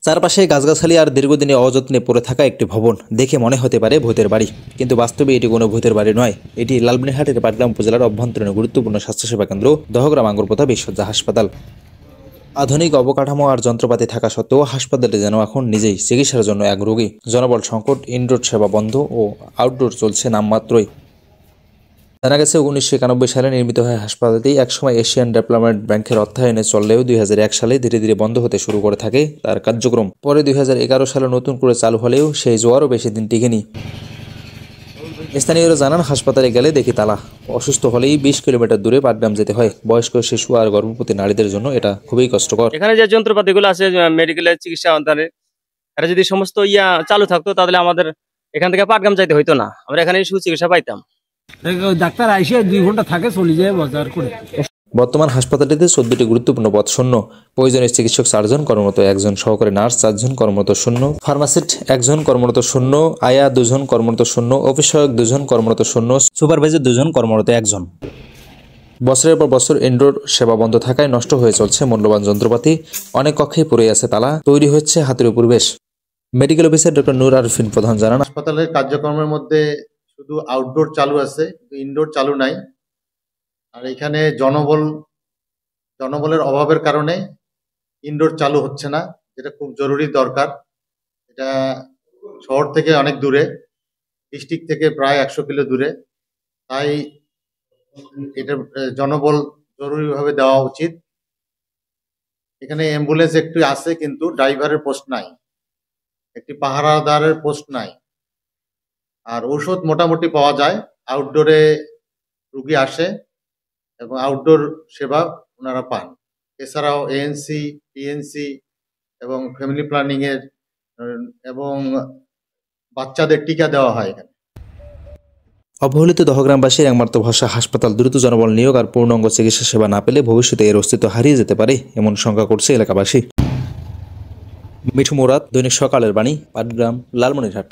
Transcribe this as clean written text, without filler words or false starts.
চারপাশে গাছগাছালি আর দীর্ঘদিনে অযত্নে পড়ে থাকা একটি ভবন দেখে মনে হতে পারে ভূতের বাড়ি, কিন্তু বাস্তবে এটি কোনো ভূতের বাড়ি নয়। এটি লালমনিরহাটের পাটগ্রাম উপজেলার অভ্যন্তরীণ গুরুত্বপূর্ণ স্বাস্থ্যসেবা কেন্দ্র দহগ্রাম আঙ্গুরপোতা বিশ্বজ্জা হাসপাতাল। আধুনিক অবকাঠামো আর যন্ত্রপাতি থাকা সত্ত্বেও হাসপাতালটি যেন এখন নিজেই চিকিৎসার জন্য এক রোগী। জনবল সংকট, ইনডোর সেবা বন্ধ ও আউটডোর চলছে নামমাত্রই। জানা গেছে 1991 সালে নির্মিত হয় হাসপাতালটি একসময় এশিয়ান ডেভেলপমেন্ট ব্যাংকের অর্থায়নে চললেও 2001 সালে ধীরে ধীরে বন্ধ হতে শুরু করে থাকে তার কার্যক্রম। পরে 2011 সালে নতুন করে চালু হলেও সেই জোয়ারও বেশি দিন টিকেনি। স্থানীয়রা জানান, হাসপাতালে গেলে দেখি তালা। অসুস্থ হলেই 20 কিলোমিটার দূরে পাটগ্রাম যেতে হয়। বয়স্ক, শিশু আর গর্ভবতী নারীদের জন্য এটা খুবই কষ্টকর। এখানে যে যন্ত্রপাতিগুলো আছে মেডিকেলের চিকিৎসা অন্তরে, এটা যদি সমস্ত চালু থাকতো তাহলে আমাদের এখান থেকে পাটগ্রাম যাইতে হইতো না, আমরা এখানে সুচিকিৎসা পাইতাম। ডাক্তার আইসে 2 ঘন্টা থাকে, চলে যায় বাজার করে। বর্তমান হাসপাতালটিতে 14টি গুরুত্বপূর্ণ পদ শূন্য। প্রয়োজনীয় চিকিৎসক 4 জন, কর্মরত 1 জন, সহকারী নার্স 4 জন, কর্মরত শূন্য, ফার্মাসিস্ট 1 জন, কর্মরত শূন্য, আয়া 2 জন, কর্মরত শূন্য, অফিস সহায়ক 2 জন, কর্মরত শূন্য, সুপারভাইজার 2 জন, কর্মরত 1 জন। বছরের পর বছর ইনডোর সেবা বন্ধ থাকায় নষ্ট হয়ে চলছে মূল্যবান যন্ত্রপাতি। অনেক কক্ষেই পড়ে আছে তালা, তৈরি হচ্ছে হাতুড়ি পরিবেশ। মেডিকেল অফিসার ডক্টর নূর আরফিন প্রধান জানান, হাসপাতালের কার্যক্রমের মধ্যে শুধু আউটডোর চালু আছে, ইনডোর চালু নাই। আর এখানে জনবলের অভাবের কারণে ইনডোর চালু হচ্ছে না, যেটা খুব জরুরি দরকার। এটা শহর থেকে অনেক দূরে, ডিস্ট্রিক্ট থেকে প্রায় 100 কিলো দূরে, তাই এটা জনবল জরুরিভাবে দেওয়া উচিত। এখানে অ্যাম্বুলেন্স একটু আছে, কিন্তু ড্রাইভারের পোস্ট নাই, একটি পাহারাদারের পোস্ট নাই। আর ঔষধ মোটামুটি পাওয়া যায়, আউটডোরে রুগী আসে এবং আউটডোর সেবা ওনারা পান। এছাড়াও এএনসি, টিএনসি এবং ফ্যামিলি প্ল্যানিং এর এবং বাচ্চাদের টিকা দেওয়া হয় এখানে। অবহেলিত দহগ্রামবাসীর একমাত্র ভরসা হাসপাতাল। দ্রুত জনবল নিয়োগ আর পূর্ণাঙ্গ চিকিৎসা সেবা না পেলে ভবিষ্যতে এর অস্তিত্ব হারিয়ে যেতে পারে, এমন শঙ্কা করছে এলাকাবাসী। মিঠু মুরাদ, দৈনিক সকালের বাণী, পাটগ্রাম, লালমনিরহাট।